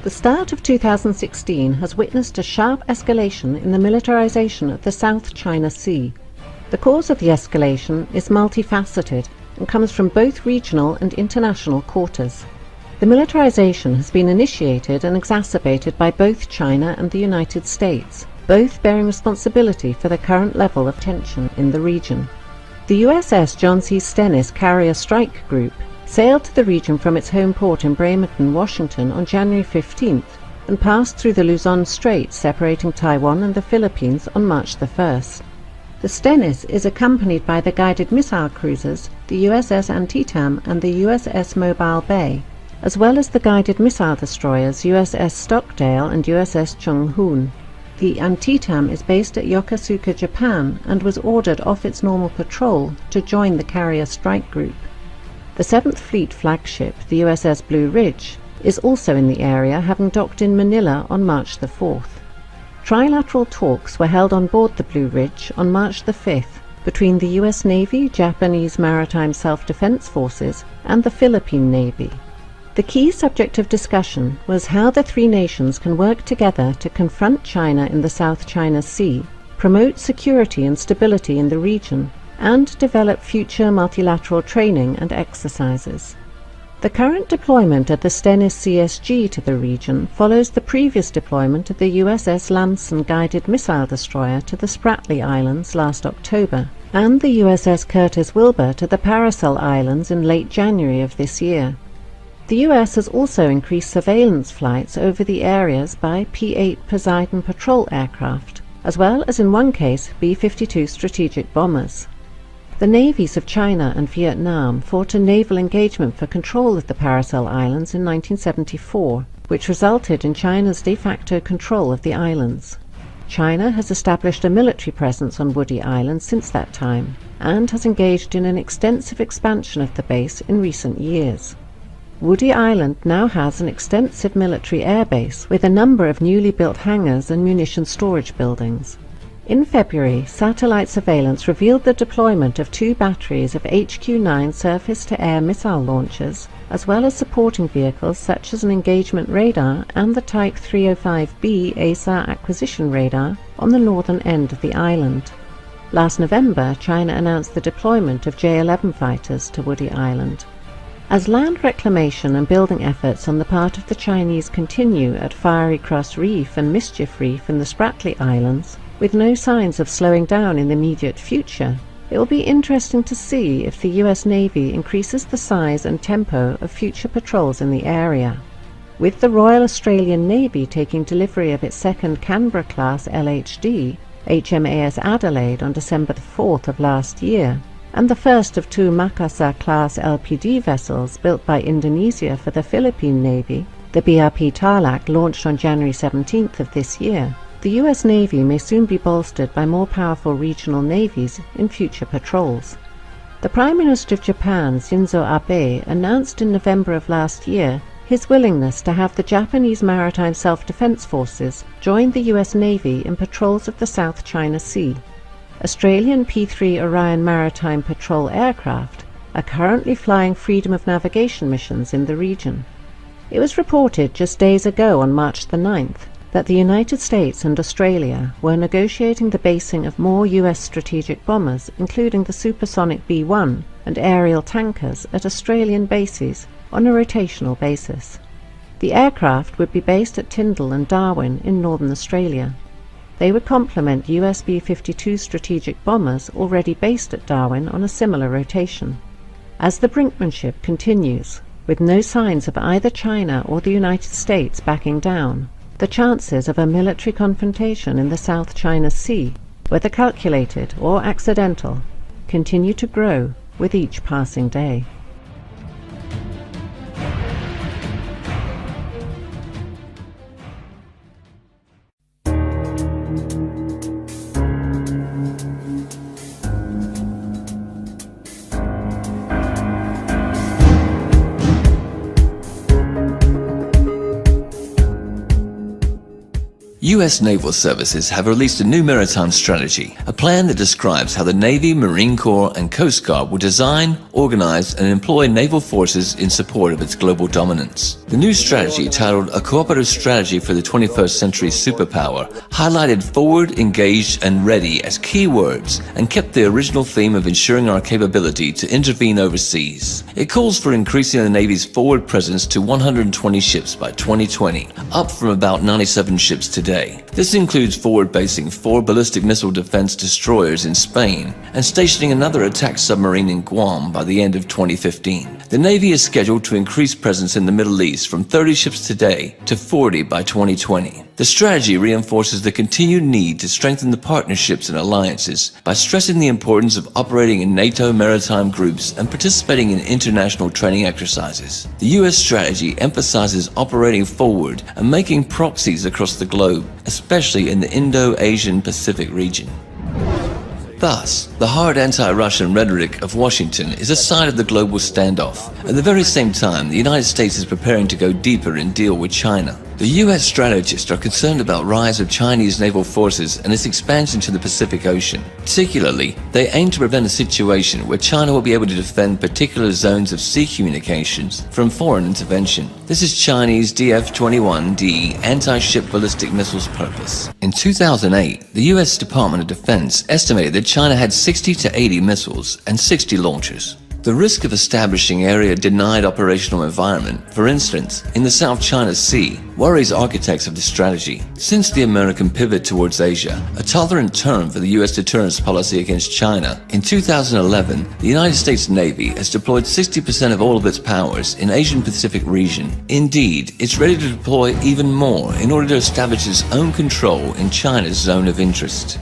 The start of 2016 has witnessed a sharp escalation in the militarization of the South China Sea. The cause of the escalation is multifaceted and comes from both regional and international quarters. The militarization has been initiated and exacerbated by both China and the United States, both bearing responsibility for the current level of tension in the region. The USS John C. Stennis Carrier Strike Group sailed to the region from its home port in Bremerton, Washington on January 15th and passed through the Luzon Strait separating Taiwan and the Philippines on March the 1st. The Stennis is accompanied by the guided missile cruisers, the USS Antietam and the USS Mobile Bay, as well as the guided missile destroyers USS Stockdale and USS Chung Hoon. The Antietam is based at Yokosuka, Japan, and was ordered off its normal patrol to join the Carrier Strike Group. The 7th Fleet flagship, the USS Blue Ridge, is also in the area, having docked in Manila on March the 4th. Trilateral talks were held on board the Blue Ridge on March the 5th between the US Navy, Japanese Maritime Self-Defense Forces, and the Philippine Navy. The key subject of discussion was how the three nations can work together to confront China in the South China Sea, promote security and stability in the region, and develop future multilateral training and exercises. The current deployment of the Stennis CSG to the region follows the previous deployment of the USS Lamson guided missile destroyer to the Spratly Islands last October, and the USS Curtis Wilbur to the Paracel Islands in late January of this year. The US has also increased surveillance flights over the areas by P-8 Poseidon patrol aircraft, as well as in one case B-52 strategic bombers. The navies of China and Vietnam fought a naval engagement for control of the Paracel Islands in 1974, which resulted in China's de facto control of the islands. China has established a military presence on Woody Island since that time, and has engaged in an extensive expansion of the base in recent years. Woody Island now has an extensive military airbase with a number of newly built hangars and munition storage buildings. In February, satellite surveillance revealed the deployment of 2 batteries of HQ-9 surface-to-air missile launchers, as well as supporting vehicles such as an engagement radar and the Type 305B ASAR acquisition radar on the northern end of the island. Last November, China announced the deployment of J-11 fighters to Woody Island. As land reclamation and building efforts on the part of the Chinese continue at Fiery Cross Reef and Mischief Reef in the Spratly Islands, with no signs of slowing down in the immediate future, it will be interesting to see if the US Navy increases the size and tempo of future patrols in the area. With the Royal Australian Navy taking delivery of its second Canberra-class LHD, HMAS Adelaide, on December the 4th of last year, and the first of 2 Makassar-class LPD vessels built by Indonesia for the Philippine Navy, the BRP Tarlac launched on January 17th of this year, the US Navy may soon be bolstered by more powerful regional navies in future patrols. The Prime Minister of Japan, Shinzo Abe, announced in November of last year his willingness to have the Japanese Maritime Self-Defense Forces join the US Navy in patrols of the South China Sea. Australian P-3 Orion Maritime Patrol aircraft are currently flying freedom of navigation missions in the region. It was reported just days ago on March the 9th that the United States and Australia were negotiating the basing of more US strategic bombers, including the supersonic B-1 and aerial tankers, at Australian bases on a rotational basis. The aircraft would be based at Tyndall and Darwin in northern Australia. They would complement US B-52 strategic bombers already based at Darwin on a similar rotation. As the brinkmanship continues, with no signs of either China or the United States backing down, the chances of a military confrontation in the South China Sea, whether calculated or accidental, continue to grow with each passing day. U.S. Naval Services have released a new maritime strategy, a plan that describes how the Navy, Marine Corps, and Coast Guard will design, organize, and employ naval forces in support of its global dominance. The new strategy, titled A Cooperative Strategy for the 21st Century Superpower, highlighted forward, engaged, and ready as key words and kept the original theme of ensuring our capability to intervene overseas. It calls for increasing the Navy's forward presence to 120 ships by 2020, up from about 97 ships today. This includes forward-basing 4 ballistic missile defense destroyers in Spain and stationing another attack submarine in Guam by the end of 2015. The Navy is scheduled to increase presence in the Middle East from 30 ships today to 40 by 2020. The strategy reinforces the continued need to strengthen the partnerships and alliances by stressing the importance of operating in NATO maritime groups and participating in international training exercises. The U.S. strategy emphasizes operating forward and making proxies across the globe, especially in the Indo-Asian Pacific region. Thus, the hard anti-Russian rhetoric of Washington is a sign of the global standoff. At the very same time, the United States is preparing to go deeper and deal with China. The U.S. strategists are concerned about the rise of Chinese naval forces and its expansion to the Pacific Ocean. Particularly, they aim to prevent a situation where China will be able to defend particular zones of sea communications from foreign intervention. This is Chinese DF-21D anti-ship ballistic missiles purpose. In 2008, the U.S. Department of Defense estimated that China had 60 to 80 missiles and 60 launchers. The risk of establishing area-denied operational environment, for instance, in the South China Sea, worries architects of this strategy. Since the American pivot towards Asia, a tolerant term for the U.S. deterrence policy against China, in 2011, the United States Navy has deployed 60% of all of its powers in Asian-Pacific region. Indeed, it's ready to deploy even more in order to establish its own control in China's zone of interest.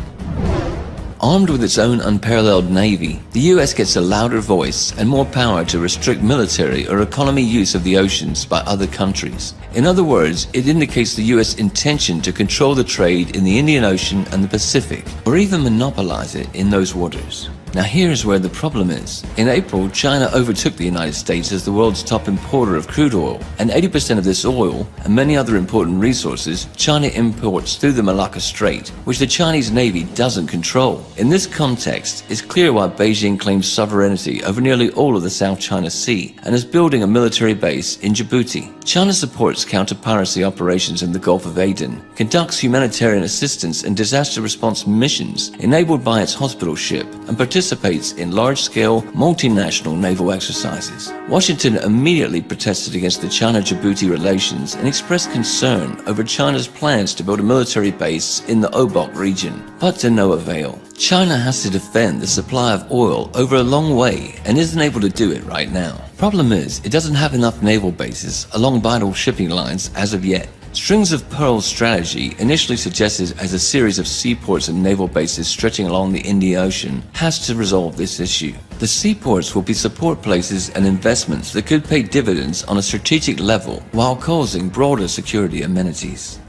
Armed with its own unparalleled navy, the U.S. gets a louder voice and more power to restrict military or economy use of the oceans by other countries. In other words, it indicates the U.S. intention to control the trade in the Indian Ocean and the Pacific, or even monopolize it in those waters. Now here's where the problem is. In April, China overtook the United States as the world's top importer of crude oil, and 80% of this oil, and many other important resources, China imports through the Malacca Strait, which the Chinese Navy doesn't control. In this context, it's clear why Beijing claims sovereignty over nearly all of the South China Sea, and is building a military base in Djibouti. China supports counter-piracy operations in the Gulf of Aden, conducts humanitarian assistance and disaster response missions enabled by its hospital ship, and participates in large-scale, multinational naval exercises. Washington immediately protested against the China-Djibouti relations and expressed concern over China's plans to build a military base in the Obok region, but to no avail. China has to defend the supply of oil over a long way and isn't able to do it right now. Problem is, it doesn't have enough naval bases along vital shipping lines as of yet. Strings of Pearls strategy, initially suggested as a series of seaports and naval bases stretching along the Indian Ocean, has to resolve this issue. The seaports will be support places and investments that could pay dividends on a strategic level while causing broader security amenities.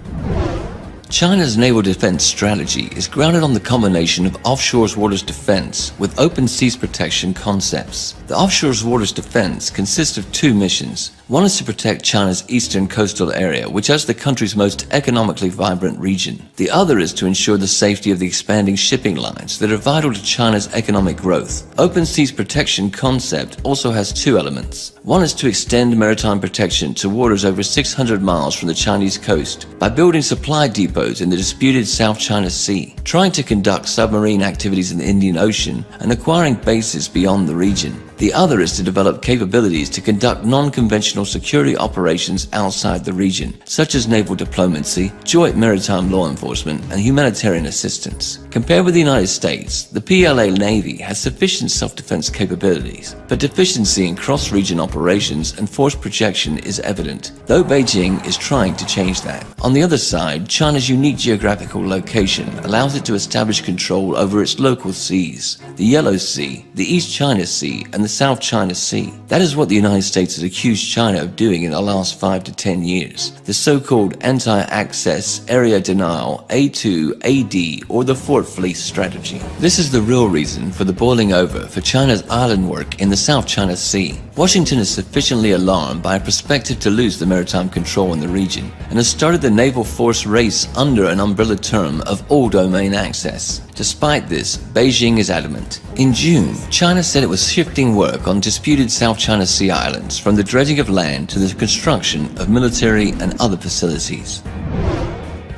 China's naval defense strategy is grounded on the combination of offshore waters defense with open seas protection concepts. The offshore waters defense consists of 2 missions. One is to protect China's eastern coastal area, which is the country's most economically vibrant region. The other is to ensure the safety of the expanding shipping lines that are vital to China's economic growth. Open seas protection concept also has 2 elements. One is to extend maritime protection to waters over 600 miles from the Chinese coast by building supply depots in the disputed South China Sea, trying to conduct submarine activities in the Indian Ocean, and acquiring bases beyond the region. The other is to develop capabilities to conduct non-conventional security operations outside the region, such as naval diplomacy, joint maritime law enforcement, and humanitarian assistance. Compared with the United States, the PLA Navy has sufficient self-defense capabilities, but deficiency in cross-region operations and force projection is evident, though Beijing is trying to change that. On the other side, China's unique geographical location allows it to establish control over its local seas, the Yellow Sea, the East China Sea, and the South China Sea. That is what the United States has accused China of doing in the last 5 to 10 years. The so-called anti-access area denial A2, AD, or the 4 support fleet strategy. This is the real reason for the boiling over for China's island work in the South China Sea. Washington is sufficiently alarmed by a perspective to lose the maritime control in the region and has started the naval force race under an umbrella term of all domain access. Despite this, Beijing is adamant. In June, China said it was shifting work on disputed South China Sea islands from the dredging of land to the construction of military and other facilities.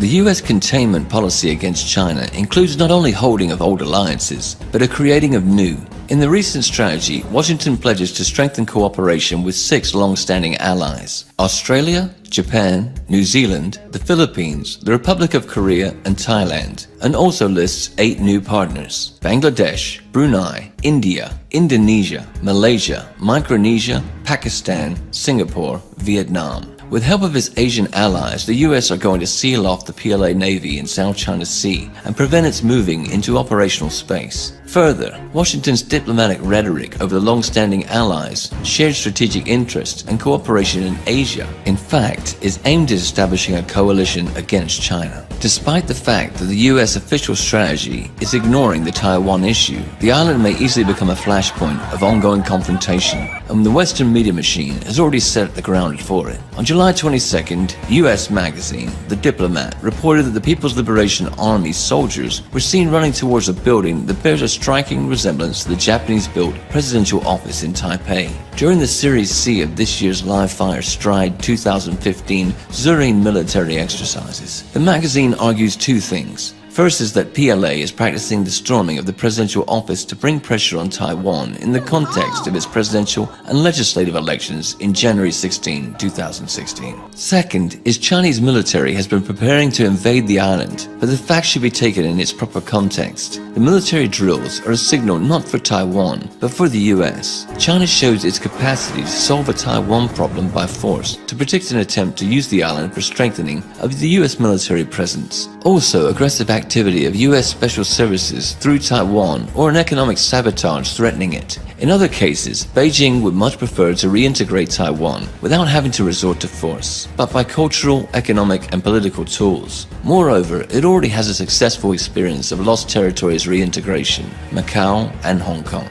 The U.S. containment policy against China includes not only holding of old alliances, but a creating of new. In the recent strategy, Washington pledges to strengthen cooperation with 6 long-standing allies: Australia, Japan, New Zealand, the Philippines, the Republic of Korea, and Thailand, and also lists 8 new partners: Bangladesh, Brunei, India, Indonesia, Malaysia, Micronesia, Pakistan, Singapore, Vietnam. With help of its Asian allies, the US are going to seal off the PLA Navy in South China Sea and prevent its moving into operational space. Further, Washington's diplomatic rhetoric over the long-standing allies, shared strategic interests, and cooperation in Asia, in fact, is aimed at establishing a coalition against China. Despite the fact that the US official strategy is ignoring the Taiwan issue, the island may easily become a flashpoint of ongoing confrontation, and the Western media machine has already set the ground for it. On July 22nd, US magazine, The Diplomat, reported that the People's Liberation Army soldiers were seen running towards a building that bears a striking resemblance to the Japanese-built presidential office in Taipei. During the Series C of this year's live-fire Stride 2015 Zurine military exercises, the magazine argues 2 things. First is that PLA is practicing the storming of the presidential office to bring pressure on Taiwan in the context of its presidential and legislative elections in January 16, 2016. Second is Chinese military has been preparing to invade the island, but the fact should be taken in its proper context. The military drills are a signal not for Taiwan, but for the US. China shows its capacity to solve a Taiwan problem by force, to predict an attempt to use the island for strengthening of the US military presence. Also, aggressive activity of US special services through Taiwan or an economic sabotage threatening it. In other cases, Beijing would much prefer to reintegrate Taiwan without having to resort to force, but by cultural, economic, and political tools. Moreover, it already has a successful experience of lost territories reintegration, Macau and Hong Kong.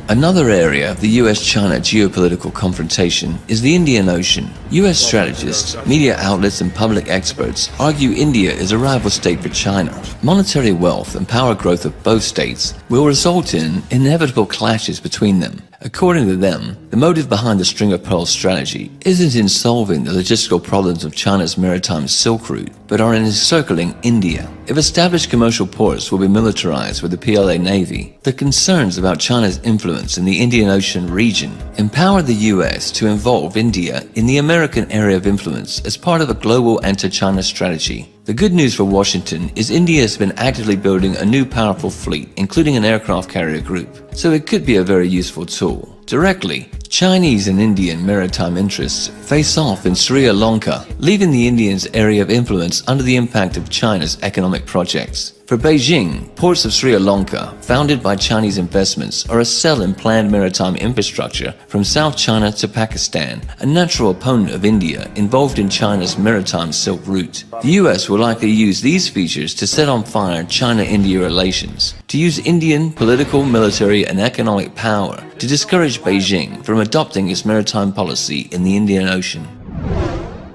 Another area of the US-China geopolitical confrontation is the Indian Ocean. US strategists, media outlets, and public experts argue India is a rival state for China. Monetary wealth and power growth of both states will result in inevitable clashes between them. According to them, the motive behind the String of Pearls strategy isn't in solving the logistical problems of China's maritime Silk Route, but are in encircling India. If established commercial ports will be militarized with the PLA Navy, the concerns about China's influence in the Indian Ocean region empower the US to involve India in the American area of influence as part of a global anti-China strategy. The good news for Washington is India has been actively building a new powerful fleet, including an aircraft carrier group, so it could be a very useful tool. Directly, Chinese and Indian maritime interests face off in Sri Lanka, leaving the Indians' area of influence under the impact of China's economic projects. For Beijing, ports of Sri Lanka, founded by Chinese investments, are a cell in planned maritime infrastructure from South China to Pakistan, a natural opponent of India involved in China's maritime Silk Route. The US will likely use these features to set on fire China-India relations, to use Indian political, military, and economic power to discourage Beijing from adopting its maritime policy in the Indian Ocean.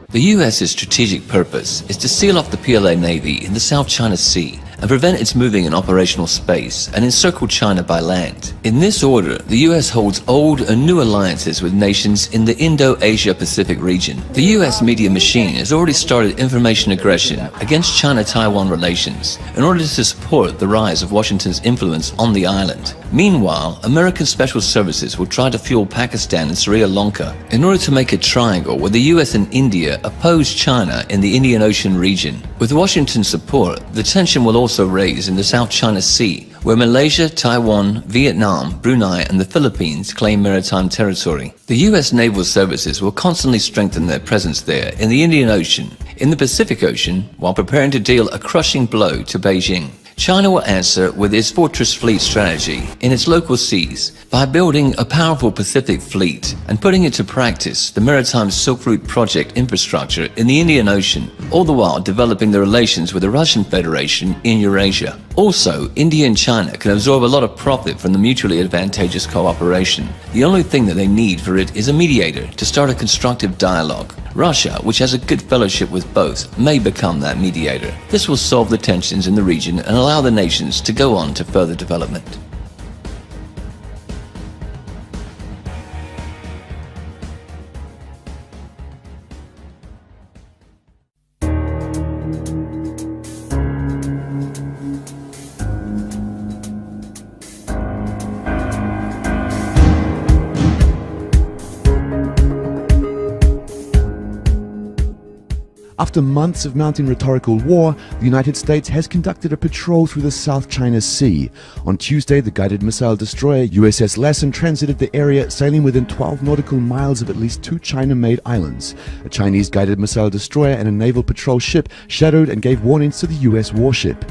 The US's strategic purpose is to seal off the PLA Navy in the South China Sea and prevent its moving in operational space and encircle China by land. In this order, the US holds old and new alliances with nations in the Indo-Asia-Pacific region. The US media machine has already started information aggression against China-Taiwan relations in order to support the rise of Washington's influence on the island. Meanwhile, American special services will try to fuel Pakistan and Sri Lanka in order to make a triangle where the US and India oppose China in the Indian Ocean region. With Washington's support, the tension will also raise in the South China Sea, where Malaysia, Taiwan, Vietnam, Brunei, and the Philippines claim maritime territory. The US naval services will constantly strengthen their presence there in the Indian Ocean, in the Pacific Ocean, while preparing to deal a crushing blow to Beijing. China will answer with its fortress fleet strategy in its local seas by building a powerful Pacific fleet and putting into practice the Maritime Silk Route project infrastructure in the Indian Ocean, all the while developing the relations with the Russian Federation in Eurasia. Also, India and China can absorb a lot of profit from the mutually advantageous cooperation. The only thing that they need for it is a mediator to start a constructive dialogue. Russia, which has a good fellowship with both, may become that mediator. This will solve the tensions in the region and allow the nations to go on to further development. After months of mounting rhetorical war, the United States has conducted a patrol through the South China Sea. On Tuesday, the guided missile destroyer USS Lassen transited the area, sailing within 12 nautical miles of at least 2 China-made islands. A Chinese guided missile destroyer and a naval patrol ship shadowed and gave warnings to the US warship.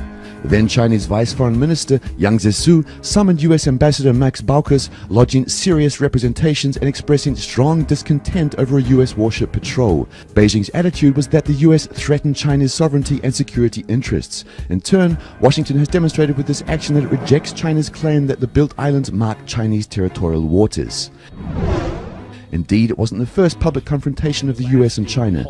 The then Chinese Vice Foreign Minister Yang Zhisu summoned US Ambassador Max Baucus, lodging serious representations and expressing strong discontent over a US warship patrol. Beijing's attitude was that the US threatened China's sovereignty and security interests. In turn, Washington has demonstrated with this action that it rejects China's claim that the built islands mark Chinese territorial waters. Indeed, it wasn't the first public confrontation of the US and China.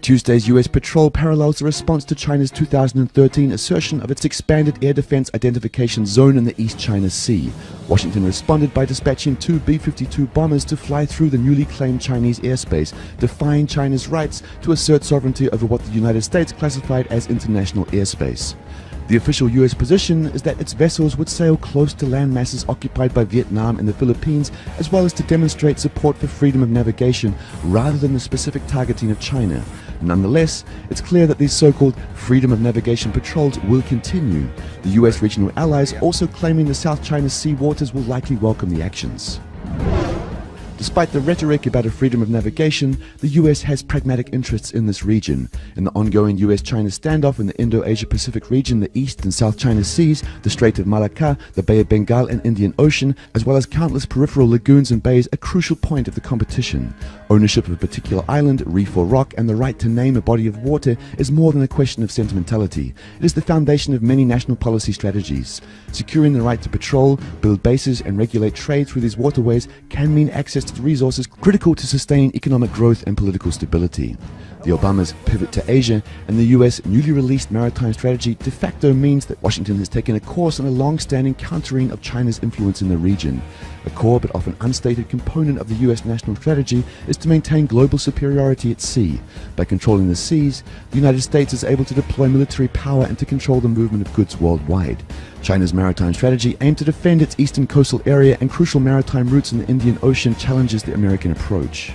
Tuesday's US patrol parallels the response to China's 2013 assertion of its expanded air defense identification zone in the East China Sea. Washington responded by dispatching 2 B-52 bombers to fly through the newly claimed Chinese airspace, defying China's rights to assert sovereignty over what the United States classified as international airspace. The official US position is that its vessels would sail close to land masses occupied by Vietnam and the Philippines, as well as to demonstrate support for freedom of navigation rather than the specific targeting of China. Nonetheless, it's clear that these so-called freedom of navigation patrols will continue. The US regional allies also claiming the South China Sea waters will likely welcome the actions. Despite the rhetoric about a freedom of navigation, the US has pragmatic interests in this region. In the ongoing US-China standoff in the Indo-Asia-Pacific region, the East and South China Seas, the Strait of Malacca, the Bay of Bengal and Indian Ocean, as well as countless peripheral lagoons and bays, a crucial point of the competition. Ownership of a particular island, reef or rock, and the right to name a body of water is more than a question of sentimentality. It is the foundation of many national policy strategies. Securing the right to patrol, build bases, and regulate trade through these waterways can mean access to the resources critical to sustain economic growth and political stability. The Obamas' pivot to Asia and the US newly released maritime strategy de facto means that Washington has taken a course on a long-standing countering of China's influence in the region. A core but often unstated component of the US national strategy is to maintain global superiority at sea. By controlling the seas, the United States is able to deploy military power and to control the movement of goods worldwide. China's maritime strategy aimed to defend its eastern coastal area and crucial maritime routes in the Indian Ocean challenges the American approach.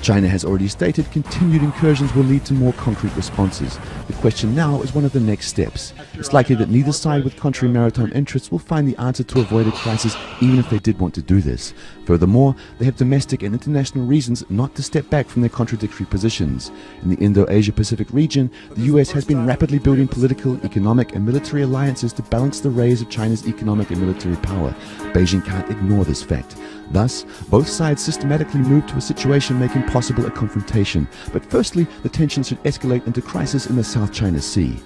China has already stated continued incursions will lead to more concrete responses. The question now is one of the next steps. It's likely that neither side with contrary maritime interests will find the answer to avoid a crisis even if they did want to do this. Furthermore, they have domestic and international reasons not to step back from their contradictory positions. In the Indo-Asia-Pacific region, the US has been rapidly building political, economic and military alliances to balance the rays of China's economic and military power. Beijing can't ignore this fact. Thus, both sides systematically move to a situation making possible a confrontation. But firstly, the tensions should escalate into crisis in the South China Sea.